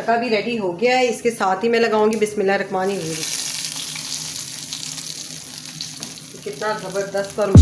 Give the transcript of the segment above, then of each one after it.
तड़का भी रेडी हो गया है। इसके साथ ही मैं लगाऊंगी बिस्मिल्लाहिर्रहमानिर्रहीम। कितना ज़बरदस्त और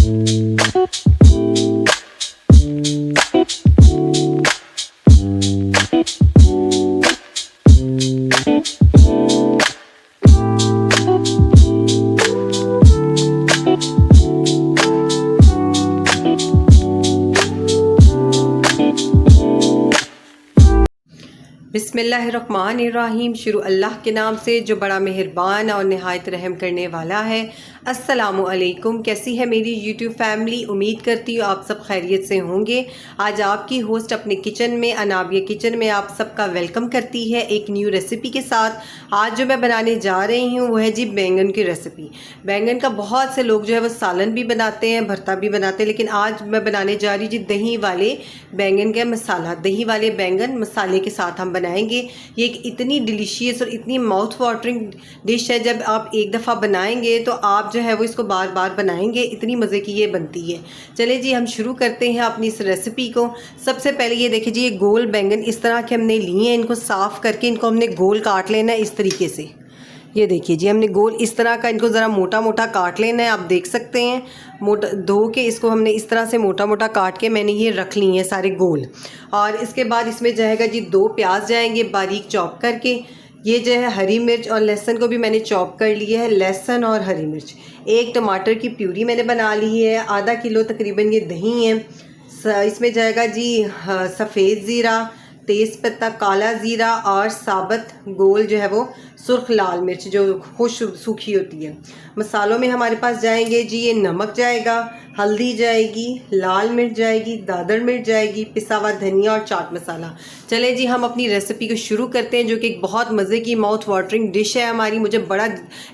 बिस्मिल्लाहिर्रहमानिर्रहीम। शुरू अल्लाह के नाम से जो बड़ा मेहरबान और नहायत रहम करने वाला है। अस्सलामु अलैकुम। कैसी है मेरी यूट्यूब फैमिली? उम्मीद करती हूँ आप सब खैरियत से होंगे। आज आपकी होस्ट अपने किचन में, अनाबिया किचन में आप सबका वेलकम करती है एक न्यू रेसिपी के साथ। आज जो मैं बनाने जा रही हूँ वो है जी बैंगन की रेसिपी। बैंगन का बहुत से लोग जो है वो सालन भी बनाते हैं, भरता भी बनाते हैं, लेकिन आज मैं बनाने जा रही हूँ जी दही वाले बैंगन का मसाला। दही वाले बैंगन मसाले के साथ हम बनाएंगे। ये एक इतनी डिलीशियस और इतनी माउथ वाटरिंग डिश है, जब आप एक दफ़ा बनाएंगे तो आप जो है वो इसको बार बार बनाएंगे, इतनी मज़े की ये बनती है। चले जी हम शुरू करते हैं अपनी इस रेसिपी को। सबसे पहले ये देखिए जी, ये गोल बैंगन इस तरह के हमने लिए हैं। इनको साफ़ करके इनको हमने गोल काट लेना है इस तरीके से। ये देखिए जी, हमने गोल इस तरह का इनको ज़रा मोटा मोटा काट लेना है। आप देख सकते हैं मोटा धो के इसको हमने इस तरह से मोटा मोटा काट के मैंने ये रख ली हैं सारे गोल। और इसके बाद इसमें जाएगा जी 2 प्याज जाएंगे बारीक चॉप करके। ये जो है हरी मिर्च और लहसुन को भी मैंने चॉप कर लिया है। लहसुन और हरी मिर्च, 1 टमाटर की प्यूरी मैंने बना ली है। आधा किलो तकरीबन ये दही है। इसमें जाएगा जी सफ़ेद ज़ीरा, तेज़ पत्ता, काला ज़ीरा और साबुत गोल जो है वो सुर्ख लाल मिर्च जो खुश सूखी होती है। मसालों में हमारे पास जाएंगे जी, ये नमक जाएगा, हल्दी जाएगी, लाल मिर्च जाएगी, दादर मिर्च जाएगी, पिसा हुआ धनिया और चाट मसाला। चले जी हम अपनी रेसिपी को शुरू करते हैं, जो कि एक बहुत मज़े की माउथ वाटरिंग डिश है हमारी। मुझे बड़ा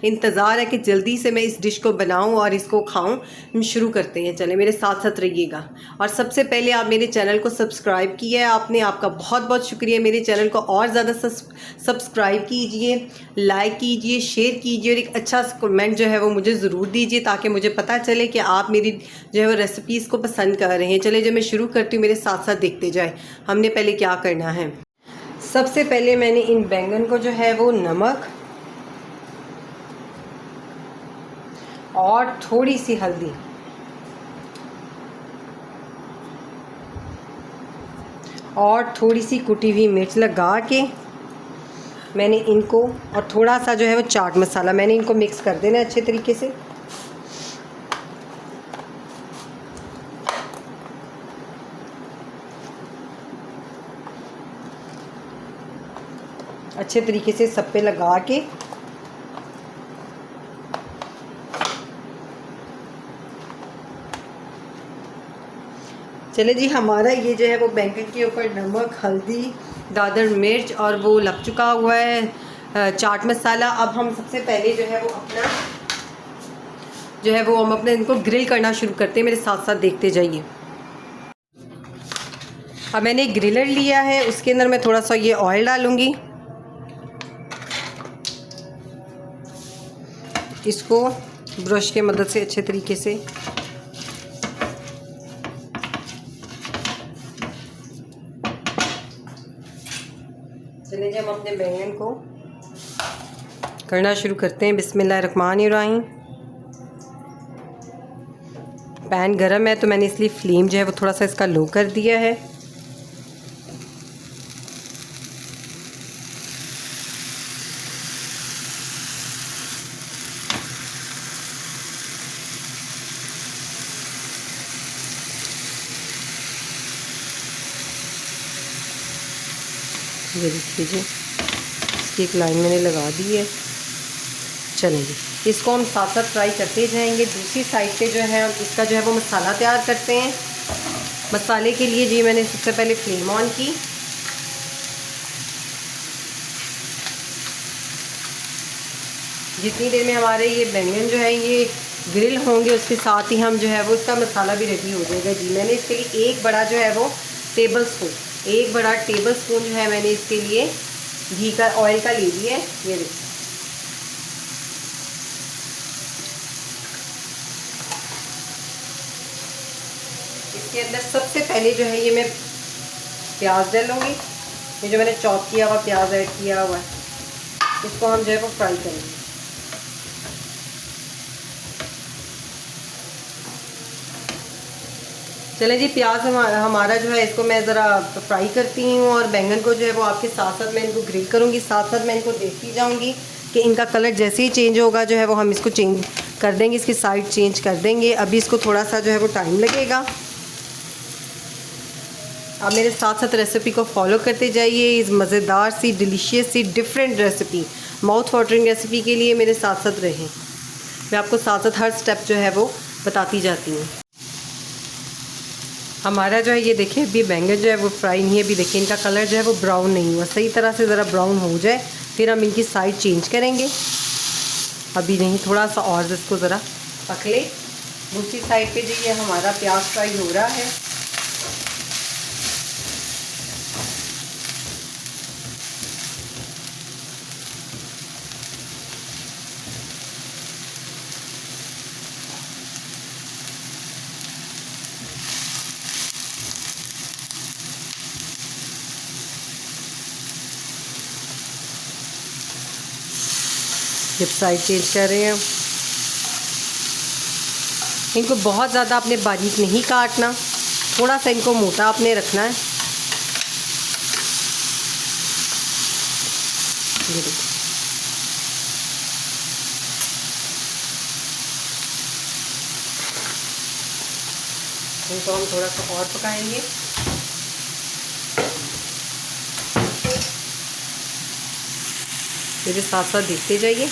इंतज़ार है कि जल्दी से मैं इस डिश को बनाऊं और इसको खाऊं। हम शुरू करते हैं, चले मेरे साथ साथ रहिएगा। और सबसे पहले आप मेरे चैनल को सब्सक्राइब किया है आपने, आपका बहुत बहुत शुक्रिया। मेरे चैनल को और ज़्यादा सब्सक्राइब कीजिए, लाइक कीजिए, शेयर कीजिए और एक अच्छा कमेंट जो है वो मुझे ज़रूर दीजिए, ताकि मुझे पता चले कि आप मेरी जो है वो रेसिपीज़ को पसंद कर रहे हैं। चले जब मैं शुरू करती हूँ मेरे साथ साथ देखते जाए हमने पहले क्या करना है। सबसे पहले मैंने इन बैंगन को जो है वो नमक और थोड़ी सी हल्दी और थोड़ी सी कुटी हुई मिर्च लगा के मैंने इनको, और थोड़ा सा जो है वो चाट मसाला, मैंने इनको मिक्स कर देना अच्छे तरीके से। अच्छे तरीके से सब पे लगा के चले जी हमारा ये जो है वो बैंगन के ऊपर नमक, हल्दी, दादर मिर्च और वो लग चुका हुआ है चाट मसाला। अब हम सबसे पहले जो है वो अपना इनको ग्रिल करना शुरू करते हैं। मेरे साथ साथ देखते जाइए। अब मैंने एक ग्रिलर लिया है, उसके अंदर मैं थोड़ा सा ये ऑयल डालूँगी। इसको ब्रश के मदद से अच्छे तरीके से चलिए जब हम अपने बैंगन को करना शुरू करते हैं। बिस्मिल्लाहिर्रहमानिर्रहीम। पैन गरम है तो मैंने इसलिए फ्लेम जो है वो थोड़ा सा इसका लो कर दिया है। ये देखिए जी, इसकी एक लाइन मैंने लगा दी है। चलेंगे इसको हम साथ साथ फ्राई करते जाएंगे। दूसरी साइड पे जो है इसका जो है वो मसाला तैयार करते हैं। मसाले के लिए जी मैंने सबसे पहले फ्लेम ऑन की। जितनी देर में हमारे ये बैंगन जो है ये ग्रिल होंगे, उसके साथ ही हम जो है वो इसका मसाला भी रेडी हो जाएगा जी। मैंने इसके लिए एक बड़ा जो है वो एक बड़ा टेबल स्पून जो है मैंने इसके लिए घी का, ऑयल का ले लिया है। ये देखिए इसके अंदर सबसे पहले जो है ये मैं प्याज डालूँगी। ये जो मैंने चॉप किया हुआ प्याज ऐड किया हुआ है, इसको हम जो है वो फ्राई करेंगे। चले जी, प्याज हमारा जो है इसको मैं ज़रा फ्राई करती हूँ और बैंगन को जो है वो आपके साथ साथ मैं इनको ग्रिल करूँगी। साथ साथ मैं इनको देखती जाऊँगी कि इनका कलर जैसे ही चेंज होगा जो है वो हम इसको चेंज कर देंगे, इसकी साइड चेंज कर देंगे। अभी इसको थोड़ा सा जो है वो टाइम लगेगा। आप मेरे साथ साथ रेसिपी को फॉलो करते जाइए। इस मज़ेदार सी, डिलीशियस सी, different recipe, mouth watering recipe के लिए मेरे साथ साथ रहें। मैं आपको साथ साथ हर स्टेप जो है वो बताती जाती हूँ। हमारा जो है ये देखिए, अभी बैंगन जो है वो फ्राई नहीं है। अभी देखिए इनका कलर जो है वो ब्राउन नहीं हुआ। सही तरह से ज़रा ब्राउन हो जाए फिर हम इनकी साइड चेंज करेंगे। अभी नहीं, थोड़ा सा और इसको ज़रा पक ले। दूसरी साइड पे जो ये हमारा प्याज फ्राई हो रहा है। जब साइड चेंज कर रहे हैं, इनको बहुत ज़्यादा आपने बारीक नहीं काटना, थोड़ा सा इनको मोटा आपने रखना है। ये देखिए, इनको हम थोड़ा सा और पकाएंगे। मेरे साथ साथ देखते जाइए।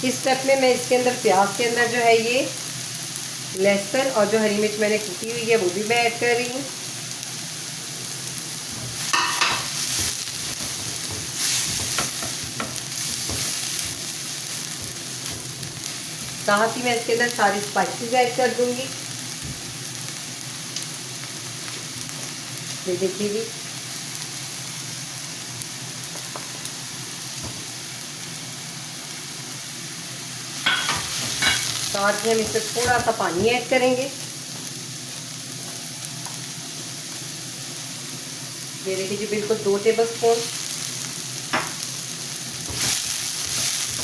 इस स्टेप में मैं इसके अंदर प्याज के अंदर जो है ये लहसुन और जो हरी मिर्च मैंने कूटी हुई है वो भी मैं ऐड कर रही हूँ। साथ ही मैं इसके अंदर सारी स्पाइसेस ऐड कर दूंगी। ये देखिए जी, साथ ही हम इसमें थोड़ा सा पानी ऐड करेंगे। ये देखिए जी, बिल्कुल 2 टेबल स्पून,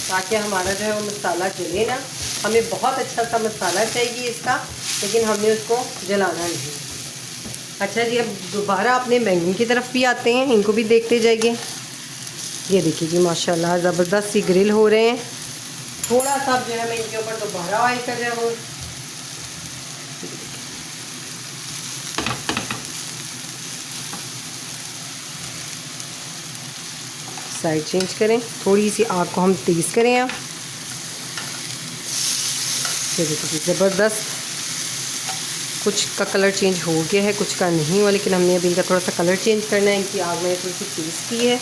ताकि हमारा जो है वो मसाला जले ना। हमें बहुत अच्छा सा मसाला चाहिए इसका, लेकिन हमने उसको जलाना नहीं। अच्छा जी, अब दोबारा अपने बैंगन की तरफ भी आते हैं, इनको भी देखते जाइए। ये देखिए जी, माशाल्लाह ज़बरदस्त सी ग्रिल हो रहे हैं। थोड़ा सा जो है मैं इनके ऊपर दोबारा ऑयल कर रहा हूँ। साइड चेंज करें, थोड़ी सी आग को हम तेज़ करें। आप ये देखिए ज़बरदस्त, कुछ का कलर चेंज हो गया है, कुछ का नहीं हुआ, लेकिन हमने अभी इनका थोड़ा सा कलर चेंज करना है। इनकी आग मैंने थोड़ी सी तेज़ की है।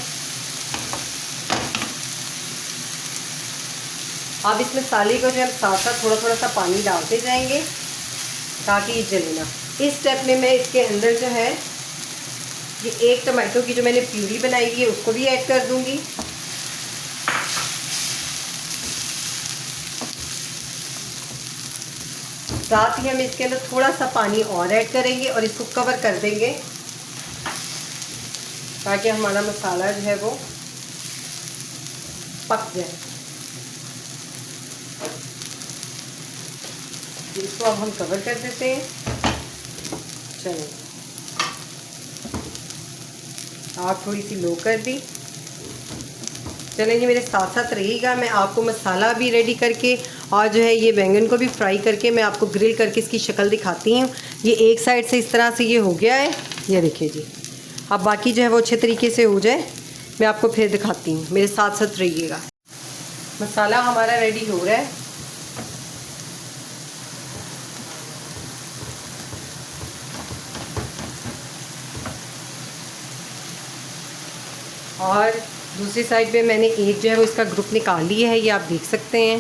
अब इस मसाले को जो हम साथ साथ थोड़ा थोड़ा सा पानी डालते जाएंगे ताकि ये जले ना। इस स्टेप में मैं इसके अंदर जो है ये 1 टमाटो की जो मैंने प्यूरी बनाई हुई है उसको भी ऐड कर दूंगी। साथ ही हम इसके अंदर थोड़ा सा पानी और ऐड करेंगे और इसको कवर कर देंगे ताकि हमारा मसाला जो है वो पक जाए। इसको अब हम कवर कर देते हैं। चलो, आग थोड़ी सी लो कर दी। चलेंगे, मेरे साथ साथ रहिएगा। मैं आपको मसाला भी रेडी करके और जो है ये बैंगन को भी फ्राई करके मैं आपको ग्रिल करके इसकी शक्ल दिखाती हूँ। ये एक साइड से इस तरह से ये हो गया है, ये देखिए जी। अब बाकी जो है वो अच्छे तरीके से हो जाए मैं आपको फिर दिखाती हूँ। मेरे साथ साथ रहिएगा। मसाला हमारा रेडी हो रहा है। और दूसरी साइड पे मैंने एक जो है वो इसका ग्रुप निकाल लिया है, ये आप देख सकते हैं।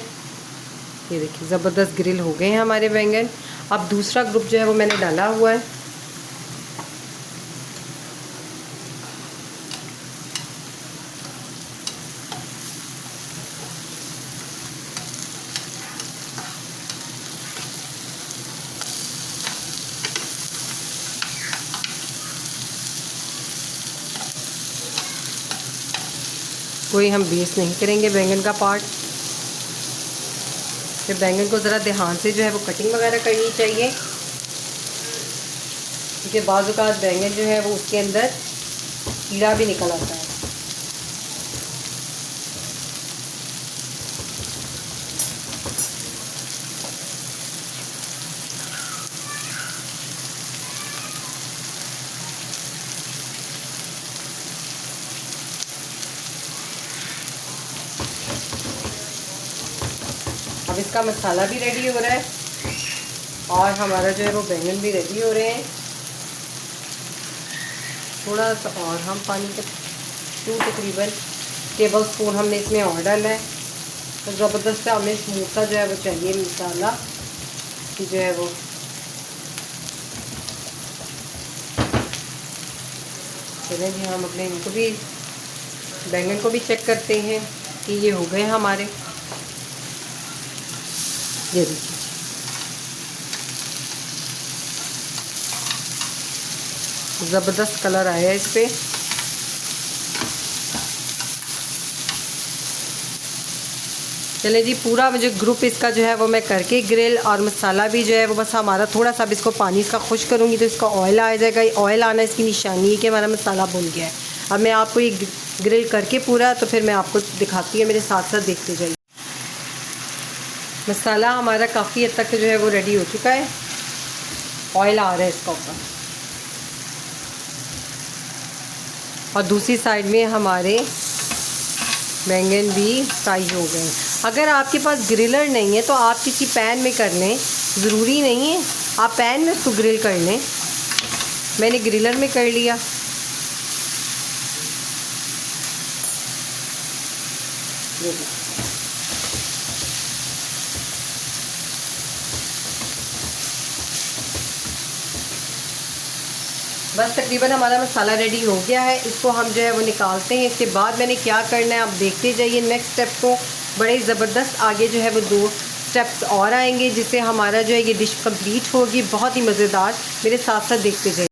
ये देखिए ज़बरदस्त ग्रिल हो गए हैं हमारे बैंगन। अब दूसरा ग्रुप जो है वो मैंने डाला हुआ है। कोई हम वेस्ट नहीं करेंगे बैंगन का पार्ट। फिर बैंगन को ज़रा ध्यान से जो है वो कटिंग वगैरह करनी चाहिए, क्योंकि बाज़ औक़ात बैंगन जो है वो उसके अंदर कीड़ा भी निकल आता है। अब इसका मसाला भी रेडी हो रहा है और हमारा जो है वो बैंगन भी रेडी हो रहे हैं। थोड़ा सा और हम पानी का 2 तकरीबन टेबल स्पून हमने इसमें और डाला है। तो ज़बरदस्त से हमें स्मूथ सा जो है वो चाहिए मसाला कि जो है वो चलें जी। हम अपने इनको भी बैंगन को भी चेक करते हैं कि ये हो गए हमारे। ये देखिए ज़बरदस्त कलर आया है इस पर। चले जी, पूरा मुझे ग्रुप इसका जो है वो मैं करके ग्रिल और मसाला भी जो है वो बस हमारा थोड़ा सा अब इसको पानी इसका खुश करूँगी तो इसका ऑयल आ जाएगा। ये ऑयल आना इसकी निशानी है कि हमारा मसाला भुन गया है। अब मैं आपको ये ग्रिल करके पूरा तो फिर मैं आपको दिखाती हूँ, मेरे साथ साथ देखते जाइए। मसाला हमारा काफ़ी हद तक जो है वो रेडी हो चुका है, ऑयल आ रहा है इसका ऊपर। और दूसरी साइड में हमारे बैंगन भी फ्राई हो गए। अगर आपके पास ग्रिलर नहीं है तो आप किसी पैन में कर लें, ज़रूरी नहीं है आप पैन में उसको ग्रिल कर लें। मैंने ग्रिलर में कर लिया। बस तकरीबन हमारा मसाला रेडी हो गया है। इसको हम जो है वो निकालते हैं। इसके बाद मैंने क्या करना है आप देखते जाइए नेक्स्ट स्टेप को। बड़े ज़बरदस्त आगे जो है वो 2 स्टेप्स और आएंगे जिससे हमारा जो है ये डिश कंप्लीट होगी, बहुत ही मज़ेदार। मेरे साथ साथ देखते जाइए।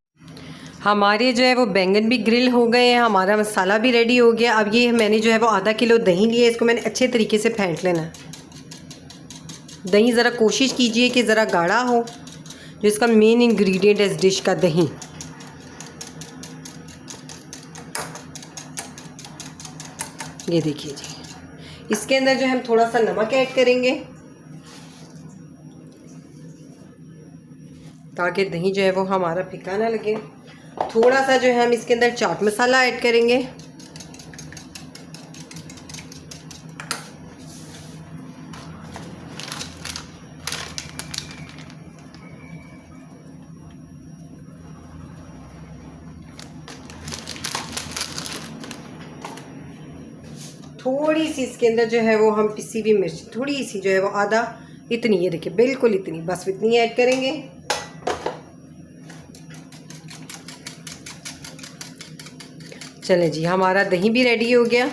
हमारे जो है वो बैंगन भी ग्रिल हो गए हैं, हमारा मसाला भी रेडी हो गया। अब ये मैंने जो है वो आधा किलो दही लिया, इसको मैंने अच्छे तरीके से फेंट लेना है। दही ज़रा कोशिश कीजिए कि ज़रा गाढ़ा हो, जो इसका मेन इंग्रेडिएंट है इस डिश का, दही। ये देखिए जी, इसके अंदर जो है हम थोड़ा सा नमक ऐड करेंगे ताकि दही जो है वो हमारा फीका ना लगे। थोड़ा सा जो है हम इसके अंदर चाट मसाला ऐड करेंगे। थोड़ी सी इसके अंदर जो है वो हम पिसी हुई मिर्च, थोड़ी सी जो है वो आधा, इतनी, ये देखिए बिल्कुल इतनी, बस इतनी ऐड करेंगे। चलें जी, हमारा दही भी रेडी हो गया।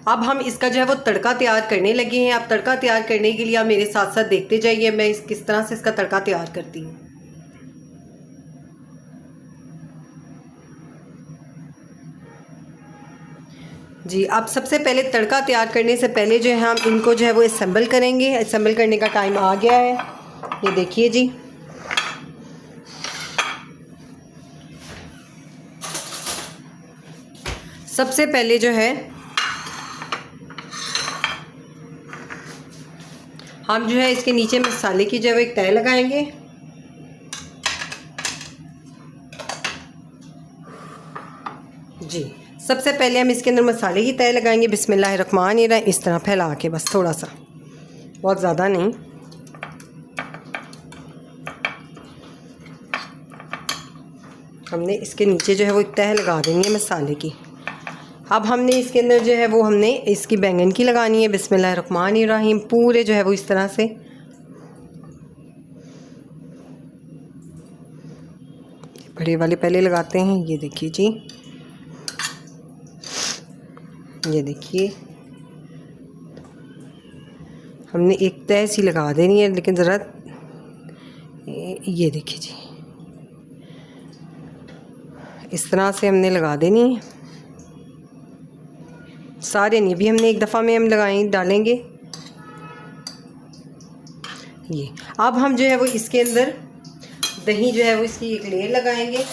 अब हम इसका जो है वो तड़का तैयार करने लगे हैं। अब तड़का तैयार करने के लिए आप मेरे साथ साथ देखते जाइए मैं किस तरह से इसका तड़का तैयार करती हूँ। जी, अब सबसे पहले तड़का तैयार करने से पहले जो है हम इनको जो है वो असेंबल करेंगे। असेंबल करने का टाइम आ गया है, ये देखिए जी। सबसे पहले जो है हम जो है इसके नीचे मसाले की जो है वो एक तह लगाएंगे। जी, सबसे पहले हम इसके अंदर मसाले की तह लगाएंगे। बिस्मिल्लाहिर्रहमानिर्रहीम, इस तरह फैला के, बस थोड़ा सा, बहुत ज़्यादा नहीं। हमने इसके नीचे जो है वो एक तह लगा देनी है मसाले की। अब हमने इसके अंदर जो है वो हमने इसकी बैंगन की लगानी है। बिस्मिल्लाहिर्रहमानिर्रहीम, पूरे जो है वो इस तरह से बड़े वाले पहले लगाते हैं। ये देखिए जी, ये देखिए हमने एक तह सी लगा देनी है, लेकिन ज़रा ये देखिए जी, इस तरह से हमने लगा देनी है। सारे नहीं, अभी हमने एक दफ़ा में हम डालेंगे ये। अब हम जो है वो इसके अंदर दही जो है वो इसकी एक लेयर लगाएंगे।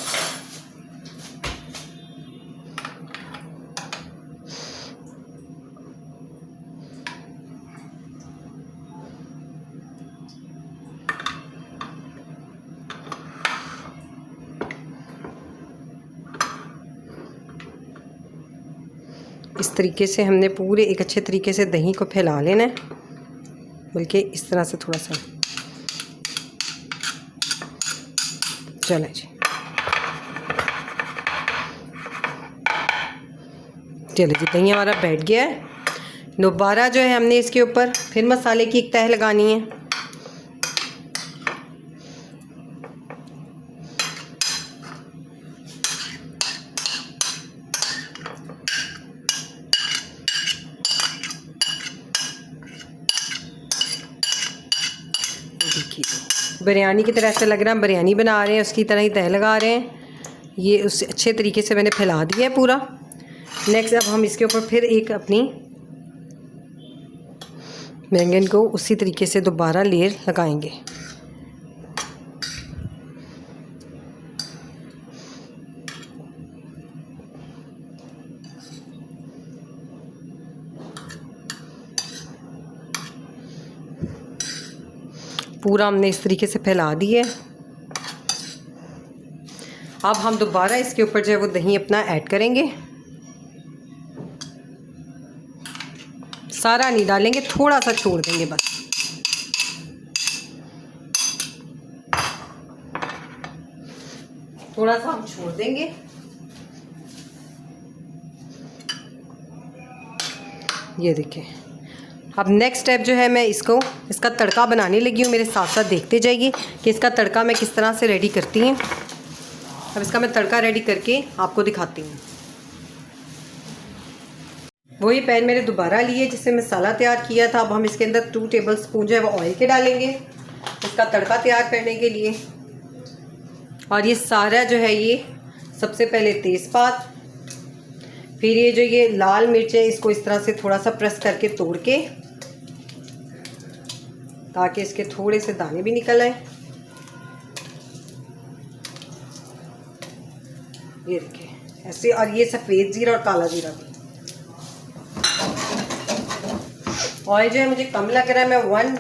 इस तरीके से हमने पूरे एक अच्छे तरीके से दही को फैला लेना है, बल्कि इस तरह से थोड़ा सा। चलें जी, चलो जी, दही हमारा बैठ गया है। दोबारा जो है हमने इसके ऊपर फिर मसाले की एक तह लगानी है। देखिए बिरयानी की तरह से लग रहा है, बिरयानी बना रहे हैं उसकी तरह ही तह लगा रहे हैं। ये उससे अच्छे तरीके से मैंने फैला दिया है पूरा। नेक्स्ट अब हम इसके ऊपर फिर एक अपनी बैंगन को उसी तरीके से दोबारा लेयर लगाएंगे। पूरा हमने इस तरीके से फैला दिया है। अब हम दोबारा इसके ऊपर जो है वो दही अपना ऐड करेंगे। सारा नहीं डालेंगे, थोड़ा सा छोड़ देंगे बस। थोड़ा सा हम छोड़ देंगे। ये देखिए, अब नेक्स्ट स्टेप जो है मैं इसका तड़का बनाने लगी हूँ। मेरे साथ साथ देखते जाइए कि इसका तड़का मैं किस तरह से रेडी करती हूँ। अब इसका मैं तड़का रेडी करके आपको दिखाती हूँ। वही पैन मैंने दोबारा लिए जिससे मसाला तैयार किया था। अब हम इसके अंदर 2 टेबल स्पून जो है वो ऑयल के डालेंगे इसका तड़का तैयार करने के लिए। और ये सारा जो है, ये सबसे पहले तेज़पात, फिर ये जो ये लाल मिर्च है इसको इस तरह से थोड़ा सा प्रेस करके तोड़ के, ताकि इसके थोड़े से दाने भी निकल आए। ये देखिए ऐसे। और ये सफ़ेद जीरा और काला जीरा भी। ऑयल जो है मुझे कम लग रहा है, मैं 1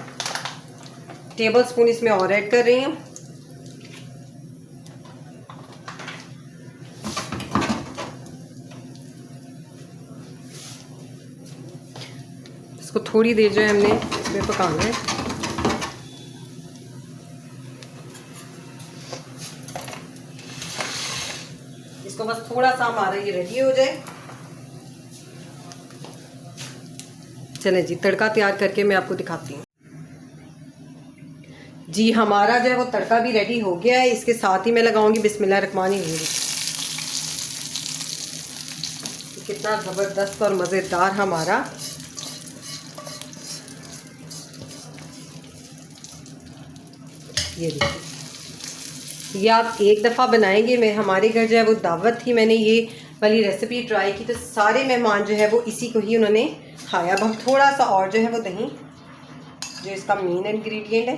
टेबल स्पून इसमें और ऐड कर रही हूँ। इसको थोड़ी देर जो है हमने इसमें पकाना है। इसको बस थोड़ा सा हमारा ये रेडी हो जाए। चलें जी, तड़का तैयार करके मैं आपको दिखाती हूँ। जी हमारा जो है वो तड़का भी रेडी हो गया है। इसके साथ ही मैं लगाऊंगी बिस्मिल्लाहिर्रहमानिर्रहीम। कितना ज़बरदस्त और मज़ेदार हमारा ये देखिए। ये आप एक दफ़ा बनाएंगे। मैं हमारे घर जो है वो दावत थी, मैंने ये वाली रेसिपी ट्राई की तो सारे मेहमान जो है वो इसी को ही उन्होंने खाया। अब हम थोड़ा सा और जो है वो दही, जो इसका मेन इंग्रेडिएंट है,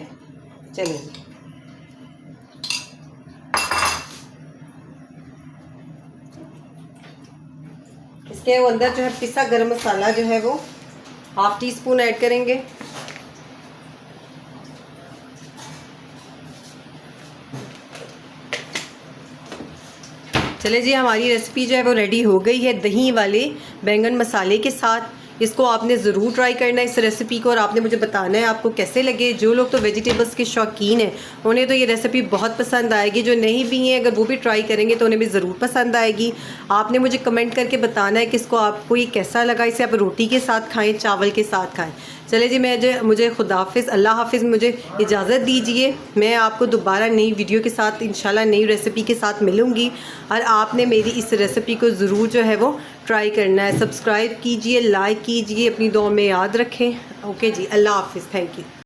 चलिए इसके अंदर जो है पिसा गरम मसाला जो है वो 1/2 टीस्पून ऐड करेंगे। चले जी, हमारी रेसिपी जो है वो रेडी हो गई है दही वाले बैंगन मसाले के साथ। इसको आपने ज़रूर ट्राई करना है इस रेसिपी को, और आपने मुझे बताना है आपको कैसे लगे। जो लोग तो वेजिटेबल्स के शौकीन हैं उन्हें तो ये रेसिपी बहुत पसंद आएगी। जो नहीं भी हैं अगर वो भी ट्राई करेंगे तो उन्हें भी ज़रूर पसंद आएगी। आपने मुझे कमेंट करके बताना है कि इसको आपको ये कैसा लगा। इसे आप रोटी के साथ खाएँ, चावल के साथ खाएँ। चले जी, मुझे खुदा हाफिज़, अल्लाह हाफिज़, मुझे इजाज़त दीजिए। मैं आपको दोबारा नई वीडियो के साथ इंशाल्लाह नई रेसिपी के साथ मिलूँगी। और आपने मेरी इस रेसिपी को ज़रूर जो है वो ट्राई करना है। सब्सक्राइब कीजिए, लाइक कीजिए, अपनी दुआ में याद रखें। ओके जी, अल्लाह हाफिज़, थैंक यू।